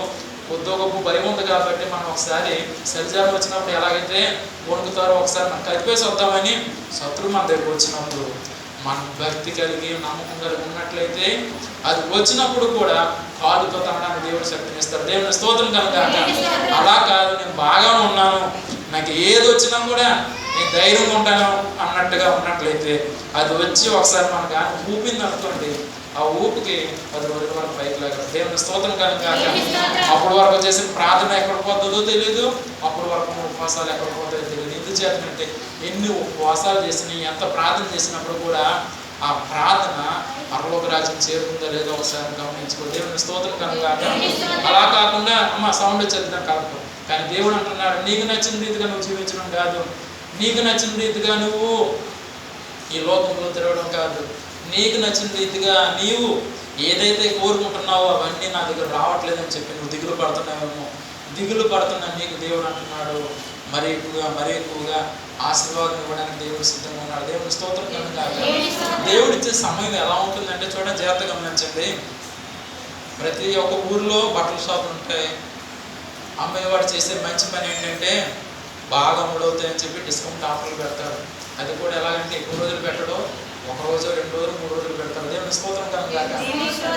కొద్దో గొప్ప భయం ఉంది. కాబట్టి మనం ఒకసారి సరిజారం వచ్చినప్పుడు ఎలాగైతే వణుకుతారో ఒకసారి మనం కలిపేసి వద్దామని శత్రువు మన దగ్గర వచ్చినప్పుడు మన భక్తి కలిగి నమ్మకం కలిగి ఉన్నట్లయితే అది వచ్చినప్పుడు కూడా కాలుతో తనడానికి దేవుడు శక్తిని ఇస్తారు. దేవుని స్తోత్రం కనుక అలా కాదు, నేను బాగానే ఉన్నాను, నాకు ఏది వచ్చినా కూడా నేను ధైర్యంగా ఉంటాను అన్నట్టుగా ఉన్నట్లయితే అది వచ్చి ఒకసారి మనకు ఊపింది అనుకోండి, ఆ ఊపికి 10 రోజుల వరకు పైకి లాగా. దేవుని స్తోత్రం కనుక అప్పటి వరకు చేసిన ప్రార్థన ఎక్కడ పోతుందో తెలియదు, అప్పటి వరకు ఉపవాసాలు ఎక్కడ పోతుందో తెలియదు. ఎందుచేతంటే ఎన్ని ఉపవాసాలు చేసినా ఎంత ప్రార్థన చేసినప్పుడు కూడా ఆ ప్రార్థన పరలోక రాజ్యం చేరుకుందో లేదో ఒకసారి గమనించుకో. దేవుని స్తోత్రం కనుక అలా కాకుండా అమ్మ సౌండ్ వచ్చేది కలప. కానీ దేవుడు అంటున్నాడు, నీకు నచ్చిన రీతిగా నువ్వు జీవించడం కాదు, నీకు నచ్చిన రీతిగా నువ్వు ఈ లోకంలో తిరగడం కాదు, నీకు నచ్చిన రీతిగా నీవు ఏదైతే కోరుకుంటున్నావో అవన్నీ నా దగ్గర రావట్లేదని చెప్పి నువ్వు దిగులు పడుతున్నావేమో. దిగులు పడుతున్నా నీకు దేవుడు అంటున్నాడు మరీ ఎక్కువగా ఆశీర్వాదం ఇవ్వడానికి దేవుడు సిద్ధంగా ఉన్నాడు. దేవుని స్తోత్రం కనుక దేవుడు ఇచ్చే సమయం ఎలా ఉంటుందంటే చూడండి, జాగ్రత్తగా గమనించండి. ప్రతి ఒక్క ఊర్లో బట్టల షాపులు ఉంటాయి. అమ్మేవాడు చేసే మంచి పని ఏంటంటే బాగా అమ్ముడవుతాయని చెప్పి డిస్కౌంట్ ఆఫర్లు పెడతాడు. అది కూడా ఎలాగంటే ఎక్కువ రోజులు పెట్టడం, 1 రోజు 2 రోజులు 3 రోజులు పెడతారు. దేవుని స్తోత్రం కనుక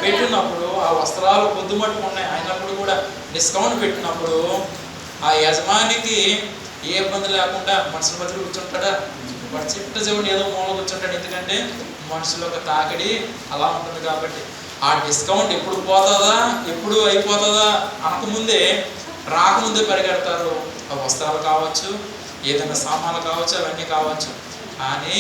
పెట్టినప్పుడు ఆ వస్త్రాలు పొద్దుమట్టుకు ఉన్నాయి అయినప్పుడు కూడా డిస్కౌంట్ పెట్టినప్పుడు ఆ యజమానికి ఏ ఇబ్బంది లేకుండా మనుషుల మధ్యలో కూర్చుంటాడా, వాడు చిట్ట చివరి ఏదో మూల కూర్చుంటాడు. ఎందుకంటే మనుషుల యొక్క తాకిడి అలా ఉంటుంది. కాబట్టి ఆ డిస్కౌంట్ ఎప్పుడు పోతుందా ఎప్పుడు అయిపోతుందా అనకముందే రాకముందే పరిగెడతారు. ఆ వస్త్రాలు కావచ్చు, ఏదైనా సామాన్లు కావచ్చు, అవన్నీ కావచ్చు. కానీ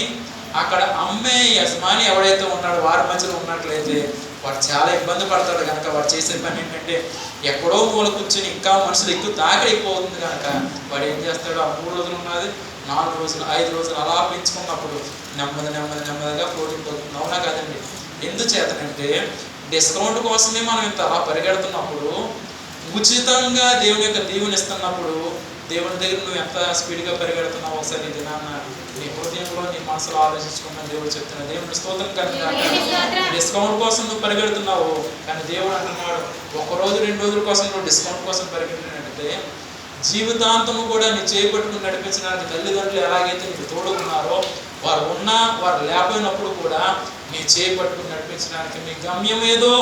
అక్కడ అమ్మే యజమాని ఎవడైతే ఉన్నాడో వారి మధ్యలో ఉన్నట్లయితే వాడు చాలా ఇబ్బంది పడతాడు. కనుక వాడు చేసే పని ఏంటంటే ఎక్కడో మూల కూర్చొని ఇంకా మనుషులు ఎక్కువ తాకిడి ఎక్కువ అవుతుంది. కనుక వాడు ఏం చేస్తాడు, ఆ 3 రోజులు ఉన్నది 4 రోజులు 5 రోజులు అలా పెంచుకున్నప్పుడు నెమ్మదిగా ప్రోటీన్ పోతుంది. అవునా కాదండి? ఎందుచేతనంటే డిస్కౌంట్ కోసమే మనం ఇంత అలా పరిగెడుతున్నప్పుడు, ఉచితంగా దేవుని యొక్క దీవెన ఇస్తున్నప్పుడు దేవుని దగ్గర నువ్వు ఎంత స్పీడ్గా పరిగెడుతున్నావు ఒకసారి ఇది నాన్న నీ హృదయంలో నీ మనసులో ఆలోచించుకున్న దేవుడు చెప్తున్నాడు. దేవుని స్తోత్రం కనుక డిస్కౌంట్ కోసం నువ్వు పరిగెడుతున్నావు, కానీ దేవుడు అంటున్నాడు 1 రోజు 2 రోజుల కోసం నువ్వు డిస్కౌంట్ కోసం పరిగెడుతున్నట్టే జీవితాంతము కూడా నీ చేపట్టుకుని నడిపించడానికి తల్లిదండ్రులు ఎలాగైతే నీకు తోడుకున్నారో, వారు ఉన్నా వారు లేకపోయినప్పుడు కూడా నీ చేపట్టుకుని నడిపించడానికి నీ గమ్యం ఏదో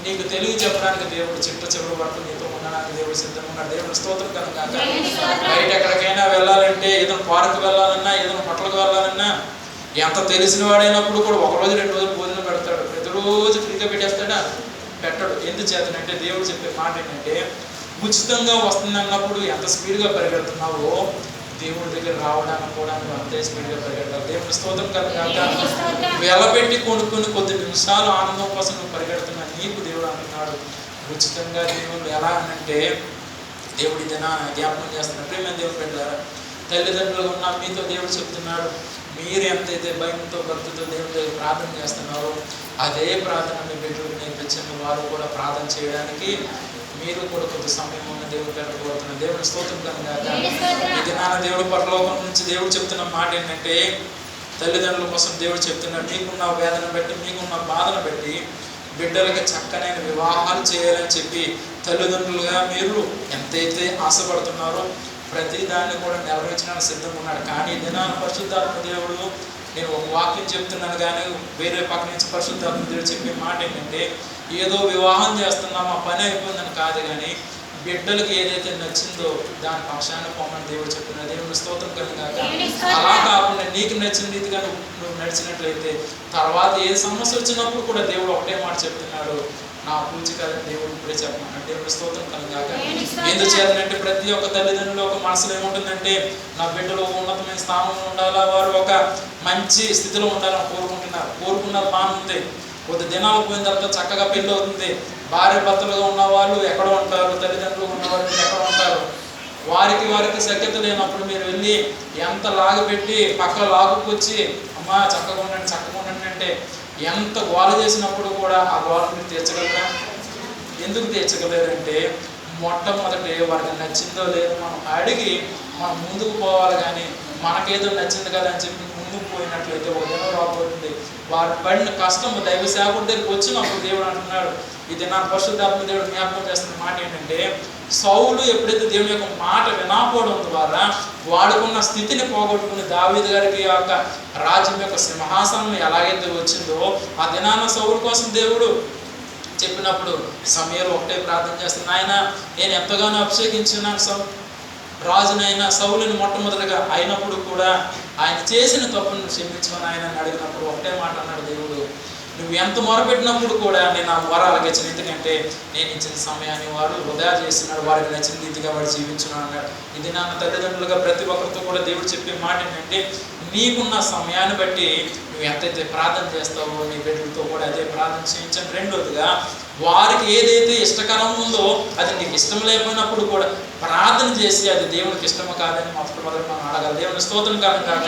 నీకు తెలివి చెప్పడానికి దేవుడు చివరి వరకు నీతో ఉండడానికి దేవుడు సిద్ధంగా ఉన్నాడు. దేవుడు స్తోత్రం కనుక బయట ఎక్కడికైనా వెళ్ళాలంటే, ఏదైనా పార్కు వెళ్ళాలన్నా, ఏదైనా హోటల్కి వెళ్ళాలన్నా ఎంత తెలిసిన వాడైనప్పుడు కూడా 1 రోజు 2 రోజులు భోజనం పెడతాడు. ప్రతిరోజు ఫ్రీగా పెట్టేస్తాడా? పెట్టడు. ఎందుచేతనంటే దేవుడు చెప్పే మాట ఏంటంటే ఉచితంగా వస్తుంది అన్నప్పుడు ఎంత స్పీడ్గా పరిగెడుతున్నావో దేవుడి దగ్గర రావడానికి కూడా నువ్వు అంతే స్పీడ్గా పరిగెడతావు. దేవుడి స్తోత్రం కనుక వెలబెట్టి కొనుక్కొని కొద్ది నిమిషాలు ఆనందం కోసం నువ్వు పరిగెడుతున్నా నీకు దేవుడు అంటున్నాడు ఉచితంగా. దేవుడు ఎలా అనంటే దేవుడి దిన జ్ఞాపకం చేస్తున్నాడు. ప్రేమ దేవుడు పెట్టారా, తల్లిదండ్రులు ఉన్న మీతో దేవుడు చెప్తున్నాడు, మీరు ఎంతైతే భయంతో భక్తితో దేవుడి దగ్గర ప్రార్థన చేస్తున్నారో అదే ప్రార్థన మీ బిడ్డలకు నేర్పించిన వారు కూడా ప్రార్థన చేయడానికి మీరు కూడా కొద్ది సమయం ఉన్న దేవుడు పెట్టబోతున్నారు. దేవుని స్తోత్రం కనుక ఇది నాన్న దేవుడు పరలోకం నుంచి దేవుడు చెప్తున్న మాట ఏంటంటే తల్లిదండ్రుల కోసం దేవుడు చెప్తున్నాడు, మీకున్న వేదన బట్టి మీకున్న బాధను బట్టి బిడ్డలకి చక్కనైన వివాహాలు చేయాలని చెప్పి తల్లిదండ్రులుగా మీరు ఎంతైతే ఆశపడుతున్నారో ప్రతి దాన్ని కూడా నెరవేర్చడానికి సిద్ధంగా ఉన్నాడు. కానీ దినాన పరిశుద్ధాత్మ దేవుడు, నేను ఒక వాక్యం చెప్తున్నాను కానీ వేరే పక్క నుంచి పరిశుద్ధాత్మ దేవుడు చెప్పే మాట ఏంటంటే ఏదో వివాహం చేస్తున్నాం ఆ పని అయిపోయిందని కాదు, కానీ బిడ్డలకు ఏదైతే నచ్చిందో దాని పక్షాన్ని పొమ్మని దేవుడు చెప్తున్నారు. దేవుని స్తోత్రం కలుగాక. అలా కాకుండా నీకు నచ్చిన రీతిగా నువ్వు నడిచినట్లయితే తర్వాత ఏ సమస్య వచ్చినప్పుడు కూడా దేవుడు ఒకటే మాట చెప్తున్నాడు, నా పూజ కాదని దేవుడు ఇప్పుడే చెప్పమన్నాడు. దేవుడి స్తోత్రం కలుగాక. ఎందుచేతనంటే ప్రతి ఒక్క తల్లిదండ్రులు ఒక మనసులో ఏముంటుందంటే నా బిడ్డలు ఉన్నతమైన స్థానంలో ఉండాలా, వారు ఒక మంచి స్థితిలో ఉండాలని కోరుకున్నారు బాగుంది. కొద్ది దినాలు పోయిన తర్వాత చక్కగా పెళ్ళి అవుతుంది. భార్య భర్తలుగా ఉన్నవాళ్ళు ఎక్కడ ఉంటారు, తల్లిదండ్రులు ఉన్నవాళ్ళు ఎక్కడ ఉంటారు? వారికి సఖ్యత లేనప్పుడు మీరు వెళ్ళి ఎంత లాగపెట్టి పక్క లాగుకొచ్చి అమ్మా చక్కగా ఉండండి అంటే ఎంత గోల చేసినప్పుడు కూడా ఆ గోల మీరు తీర్చగలరా? ఎందుకు తీర్చగలేరంటే మొట్టమొదటి వారికి నచ్చిందో లేదో మనం అడిగి మనం ముందుకు పోవాలి, కానీ మనకేదో నచ్చింది కదా అని చెప్పి ముందుకు పోయినట్లయితే ఒక దినం రాబోతుంది. వారు పడిన కష్టం దైవ సేవకుడి దగ్గరికి వచ్చినప్పుడు దేవుడు అంటున్నాడు, ఇది నా పరిశుద్ధాత్మ దేవుడు జ్ఞాపకం చేస్తున్న మాట ఏంటంటే, సౌలు ఎప్పుడైతే దేవుని యొక్క మాట వినకపోవడం ద్వారా వాడుకున్న స్థితిని పోగొట్టుకుని దావీదు గారికి యొక్క రాజ్యం యొక్క సింహాసనం ఎలాగైతే వచ్చిందో ఆ దినాన సౌలు కోసం దేవుడు చెప్పినప్పుడు సమయంలో ఒకటే ప్రార్థన చేస్తాను, ఆయన నేను ఎంతగానో అభిషేకించున్నాను రాజునైనా సౌలుని మొట్టమొదటిగా అయినప్పుడు కూడా ఆయన చేసిన తప్పును క్షమించమని ఆయన అడిగినప్పుడు ఒకటే మాట అన్నాడు దేవుడు, నువ్వు ఎంత మొరపెట్టినప్పుడు కూడా నేను ఆ మొర అలాగించిన, ఎందుకంటే నేను ఇచ్చిన సమయాన్ని వారు వృధా చేస్తున్నాడు, వారికి నచ్చిన రీతిగా వాడు జీవించున్నాడు అన్నాడు. ఇది నా తల్లిదండ్రులుగా ప్రతి ఒక్కరితో కూడా దేవుడు చెప్పే మాట ఏంటంటే, నీకున్న సమయాన్ని బట్టి నువ్వు ఎంతైతే ప్రార్థన చేస్తావో నీ బిడ్డలతో కూడా అదే ప్రార్థన చేయించండి. రెండోదిగా వారికి ఏదైతే ఇష్టకరం ఉందో అది నీకు ఇష్టం లేకపోయినప్పుడు కూడా ప్రార్థన చేసి అది దేవునికి ఇష్టము కాదని మొదటి మనం అడగాలి. దేవుని స్తోత్రం కాదు కాక.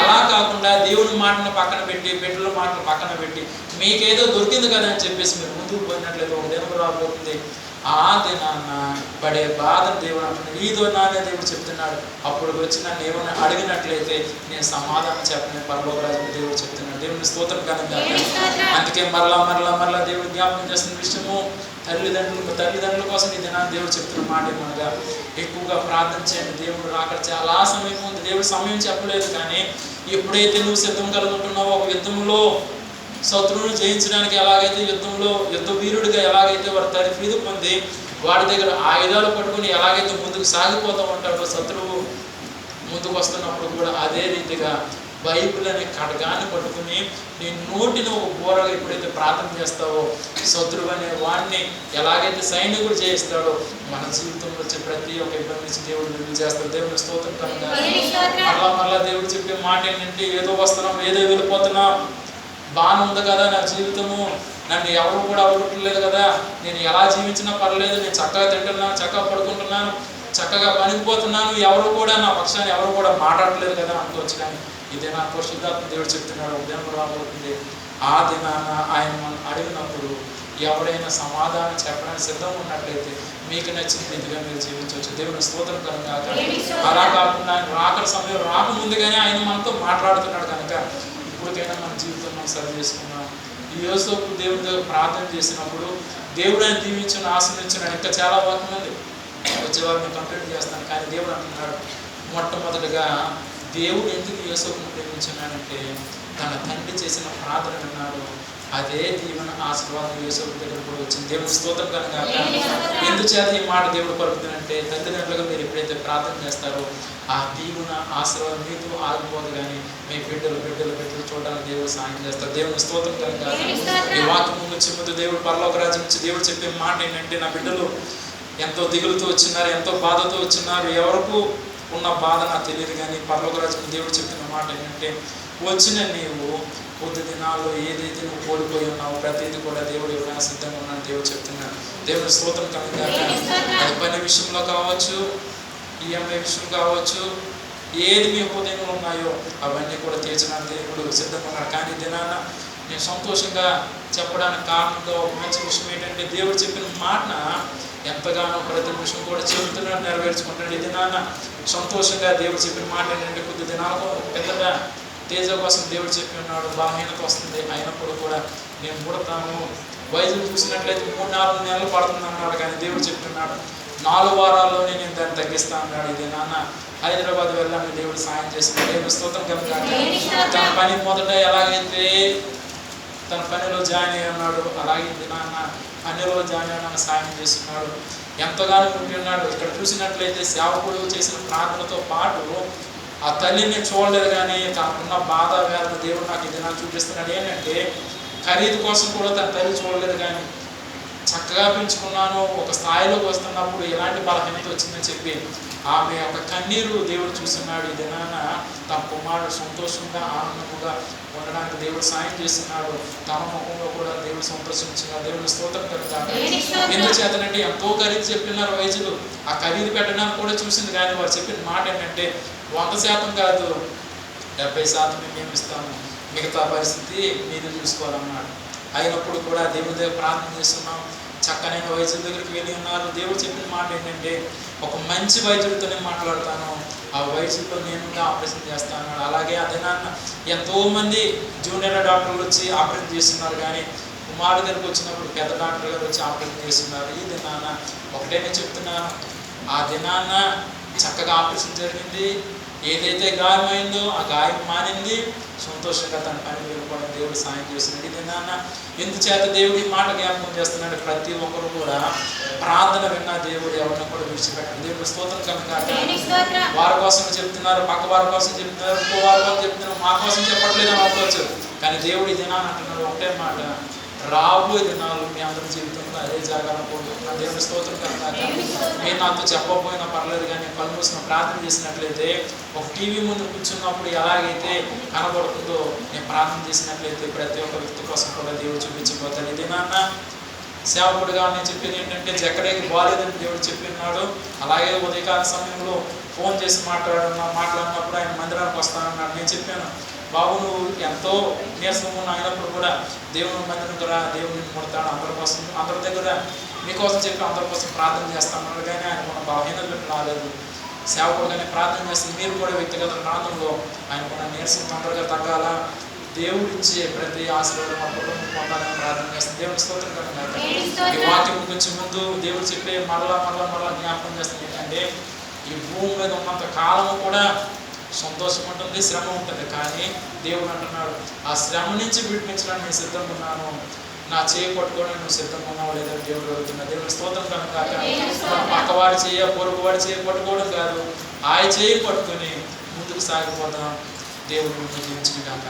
అలా కాకుండా దేవుని మాటను పక్కన పెట్టి బిడ్డల మాటను పక్కన పెట్టి మీకేదో దొరికింది కదా అని చెప్పేసి మీరు ముందుకు పోయినట్లయితే ఒక దినం రాబోతుంది. ఆ దినాన్న పడే బాధను దేవుడు అంటున్నాడు, ఈ దినాన్నే దేవుడు చెప్తున్నాడు, అప్పుడు వచ్చి నన్ను ఏమైనా అడిగినట్లయితే నేను సమాధానం చెప్పని పరలోకరాజు దేవుడు చెప్తున్నాడు. దేవుని స్తోత్రం కనుక. అందుకే మరలా దేవుడు జ్ఞాపకం చేస్తున్న విషయము తల్లిదండ్రుల కోసం ఈ దినాన్ని దేవుడు చెప్తున్న మాట ఏమనగా ఎక్కువగా ప్రార్థన చేయండి. దేవుడు రాక చాలా సమయం ఉంది, దేవుడు సమయం చెప్పలేదు, కానీ ఎప్పుడైతే నువ్వు సిద్ధం కలుగుంటున్నావో ఒక యుద్ధంలో శత్రువును జయించడానికి ఎలాగైతే యుద్ధ వీరుడిగా ఎలాగైతే వాడు తరఫీదు పొంది వాడి దగ్గర ఆయుధాలు పట్టుకుని ఎలాగైతే ముందుకు సాగిపోతూ ఉంటాడో శత్రువు ముందుకు వస్తున్నప్పుడు కూడా అదే రీతిగా బైబిల్ అనే ఖడ్గాన్ని పట్టుకుని నీ నోటిని ఒక బోరగా ఎప్పుడైతే ప్రార్థన చేస్తావో శత్రువు అనే వాడిని ఎలాగైతే సైనికుడు చేయిస్తాడో మన జీవితంలో వచ్చే ప్రతి ఒక్క ఇబ్బంది నుంచి దేవుడు విడుదల చేస్తాడు. దేవుని స్తోత్రం కనుక. మళ్ళా దేవుడు చెప్పే మాట ఏంటంటే, ఏదో వస్తున్నాం ఏదో వెళ్ళిపోతున్నాం, బాగానే ఉంది కదా నా జీవితము, నన్ను ఎవరు కూడా అవ్వట్లేదు కదా, నేను ఎలా జీవించినా పర్లేదు, నేను చక్కగా తింటున్నాను, చక్కగా పడుకుంటున్నాను, చక్కగా పనికిపోతున్నాను, ఎవరు కూడా నా పక్షాన్ని ఎవరు కూడా మాట్లాడలేదు కదా అనుకోవచ్చు. కానీ ఇదే నా పరిశుద్ధాత్మ దేవుడు చెప్తున్నాడు, ఉదయం రాబోతుంది. ఆ దినాన ఆయన మనం అడిగినప్పుడు ఎవరైనా సమాధానం చెప్పడానికి సిద్ధంగా ఉన్నట్లయితే మీకు నచ్చిన రీతిగా మీరు జీవించవచ్చు. దేవుని స్తోత్రం కనుక. అలా కాకుండా ఆయన రాకడ సమయం రాకముందుగానే ఆయన మనతో మాట్లాడుతున్నాడు కనుక ఇప్పటికైనా మన జీవితం మనం సరి చేసుకున్నాం. ఈ యోసేపు దేవుడి దగ్గర ప్రార్థన చేసినప్పుడు దేవుడు ఆయన దీవించిన ఆశీర్వదించిన ఇంకా చాలా మంది వచ్చేవారు నేను కంప్లీట్ చేస్తాను. కానీ దేవుడు అంటున్నాడు, మొట్టమొదటిగా దేవుడు ఎందుకు యోసేపును ప్రేమించున్నాడంటే తన తండ్రి చేసిన ప్రార్థన విన్నాడు, అదే దీవెన ఆశీర్వాదం యోసేపు దగ్గర కూడా వచ్చింది. దేవుని స్తోత్రం కనుక. ఎందుచేత ఈ మాట దేవుడు పలుకుతుందంటే, తల్లిదండ్రులుగా మీరు ఎప్పుడైతే ప్రార్థన చేస్తారో ఆ దీవెన ఆశీర్వాదం మీతో ఆగిపోదు, కానీ మీ బిడ్డలు చూడడానికి దేవుడు సాయం చేస్తారు. దేవుని స్తోత్రం కనుక. ఈ వాక్యం నుంచి ముందు దేవుడు పరలోక రాజ్యం నుంచి దేవుడు చెప్పే మాట ఏంటంటే, నా బిడ్డలు ఎంతో దిగులుతో వచ్చినారు, ఎంతో బాధతో వచ్చినారు, ఎవరికి ఉన్న బాధ నాకు తెలియదు, కానీ పరలోక రాజ్యం దేవుడు చెప్తున్న మాట ఏంటంటే, వచ్చిన నీవు కొద్ది దినాల్లో ఏదైతే నువ్వు కోల్పోయి ఉన్నావో ప్రతిదీ కూడా దేవుడు ఎవరైనా సిద్ధంగా ఉన్నాను దేవుడు చెప్తున్నాడు. దేవుని స్తోత్రం కనుక. అది పని విషయంలో కావచ్చు, ఈఎంఐ విషయం కావచ్చు, ఏది మీ హృదయంలో ఉన్నాయో అవన్నీ కూడా తీర్చడానికి దేవుడు సిద్ధంగా ఉన్నాడు. కానీ దినాన నేను సంతోషంగా చెప్పడానికి కారణంగా ఒక మంచి విషయం ఏంటంటే, దేవుడు చెప్పిన మాట ఎంతగానో ప్రతి విషయం కూడా చెబుతున్నాడు, నెరవేర్చుకుంటాడు. ఇది నాన్న సంతోషంగా దేవుడు చెప్పిన మాట ఏంటంటే, కొద్ది దినాలకు పెద్దగా తేజ కోసం దేవుడు చెప్పి ఉన్నాడు, బలహీనత వస్తుంది, అయినప్పుడు కూడా నేను పుడతాను. వయసు చూసినట్లయితే 3-4 నెలలు పడుతుంది అన్నాడు, కానీ దేవుడు చెప్తున్నాడు 4 వారాల్లోనే నేను దాన్ని తగ్గిస్తా అన్నాడు. ఇది నాన్న హైదరాబాద్ వెళ్ళాలని దేవుడు సాయం చేసిన దేవుడు స్తోత్రం కనుక. తన పని మొదట ఎలాగైతే తన పనిలో జాయిన్ అయ్యి ఉన్నాడు. అలాగే నాన్న పనిలో జాయిన్ అయ్యాను సాయం చేస్తున్నాడు, ఎంతగానో ఉండి ఉన్నాడు. ఇక్కడ చూసినట్లయితే సేవకుడు చేసిన ప్రార్థనతో పాటు ఆ తల్లిని చూడలేదు, కానీ తనకున్న బాధ వేదన దేవుడు నాకు ఇది నాకు చూపిస్తున్నాడు. ఏంటంటే ఖరీదు కోసం కూడా తన తల్లి చూడలేదు, కానీ చక్కగా పెంచుకున్నాను, ఒక స్థాయిలోకి వస్తున్నప్పుడు ఎలాంటి బలహీనత వచ్చిందని చెప్పి ఆమె యొక్క కన్నీరు దేవుడు చూస్తున్నాడు. ఈ దినాన తన కుమారుడు సంతోషంగా ఆనందముగా ఉండడానికి దేవుడు సాయం చేస్తున్నాడు. తన ముఖంలో కూడా దేవుడు సంతోషించిన దేవుని స్తోత్రం కలుగుతాడు. ఎందుచేతనంటే ఎంతో ఖరీదు చెప్పినారు వైద్యులు, ఆ ఖరీదు పెట్టడానికి కూడా చూసింది, కానీ వారు చెప్పిన మాట ఏంటంటే 100% కాదు, 70% మేము ఇస్తాము, మిగతా పరిస్థితి మీరు చూసుకోవాలన్నాడు. అయినప్పుడు కూడా దేవుని దగ్గర ప్రార్థన చేస్తున్నాం. చక్కనైన వైద్యుల దగ్గరికి వెళ్ళి ఉన్నారు. దేవుడు చెప్పిన మాట ఏంటంటే ఒక మంచి వైద్యుడితోనే మాట్లాడతాను, ఆ వైద్యుడితో నేను ఆపరేషన్ చేస్తాను. అలాగే అదే నాన్న ఎంతోమంది జూనియర్ డాక్టర్లు వచ్చి ఆపరేషన్ చేస్తున్నారు, కానీ కుమారుడు దగ్గరికి వచ్చినప్పుడు పెద్ద డాక్టర్ గారు వచ్చి ఆపరేషన్ చేస్తున్నారు. ఈ దినాన్న ఒకటే నేను చెప్తున్నాను, ఆ దినాన్న చక్కగా ఆపరేషన్ జరిగింది. ఏదైతే గాయమైందో ఆ గాయం మానింది. సంతోషంగా తన పని వెళ్ళిపోవడం దేవుడు సాయం చేస్తున్నాడు. ఇది నాన్న ఎందుచేత దేవుడి మాట జ్ఞాపకం చేస్తున్నాడు. ప్రతి ఒక్కరు కూడా ప్రార్థన విన్నా దేవుడు ఎవరిని కూడా విడిచిపెట్టాడు. దేవుడు స్తోత్రం కనుక వారి కోసం చెప్తున్నారు, పక్క వారి కోసం చెప్తున్నారు, ఇంకో వారి కోసం చెప్తున్నారు, మా కోసం చెప్పట్లేదు అని అనుకోవచ్చు. కానీ దేవుడు ఈ దినాన్ని అంటున్నాడు ఒకటే మాట, రాబోయే దినాలు మీ అందరి జీవితంలో అదే జరగాలనుకుంటున్నాను. దేవుని స్తోత్రం కనుక మీరు నాతో చెప్పకపోయినా పర్లేదు, కానీ కళ్ళు మూసిన ప్రార్థన చేసినట్లయితే ఒక టీవీ ముందు కూర్చున్నప్పుడు ఎలాగైతే కనబడుతుందో నేను ప్రార్థన చేసినట్లయితే ప్రతి ఒక్క వ్యక్తి కోసం కూడా దేవుడు చూపించబోతాడు. ఇది నాన్న సేవకుడుగా నేను చెప్పేది ఏంటంటే జక్కడేకి బాగాలేదని దేవుడు చెప్పినాడు. అలాగే ఉదయకాల సమయంలో ఫోన్ చేసి మాట్లాడినప్పుడు ఆయన మందిరానికి వస్తానన్నాడు. నేను చెప్పాను, బాబు నువ్వు ఎంతో నీరసంగా అయినప్పుడు కూడా దేవుని మందిరం ద్వారా దేవుడిని ముడతాడు, అందరి కోసం అందరి దగ్గర మీకోసం చెప్పి అందరి కోసం ప్రార్థన చేస్తామన్నాడు. కానీ ఆయన మన బలహీనతలు రాలేదు. సేవకుడుగానే ప్రార్థన చేస్తుంది. మీరు కూడా వ్యక్తిగత ప్రార్థనలో ఆయన మన నీరసం తొందరగా తగ్గాల, దేవుడు ఇచ్చే ప్రతి ఆశీర్వాదం మా కుటుంబం పొందాలని ప్రార్థన చేస్తుంది. దేవుని స్తోత్రం కనుక ఈ వాక్యం గురించి ముందు దేవుడు చెప్పే మరలా జ్ఞాపకం చేస్తుంది ఏంటంటే ఈ భూమి మీద ఉన్నంత కాలము కూడా సంతోషం ఉంటుంది, శ్రమ ఉంటుంది. కానీ దేవుడు అంటున్నాడు, ఆ శ్రమ నుంచి విడిపించడానికి నేను సిద్ధంగా ఉన్నాను, నా చేయి పట్టుకోవడానికి నువ్వు సిద్ధంగా ఉన్నావు లేదని దేవుడు అడుగుతున్నాడు. దేవుని స్తోత్రం కనుక పక్కవాడి చేయ పొరుగువాడి చేయి పట్టుకోవడం కాదు, ఆయన చేయి పట్టుకొని ముందుకు సాగిపోతాం. దేవుడు జీవించిన కాక.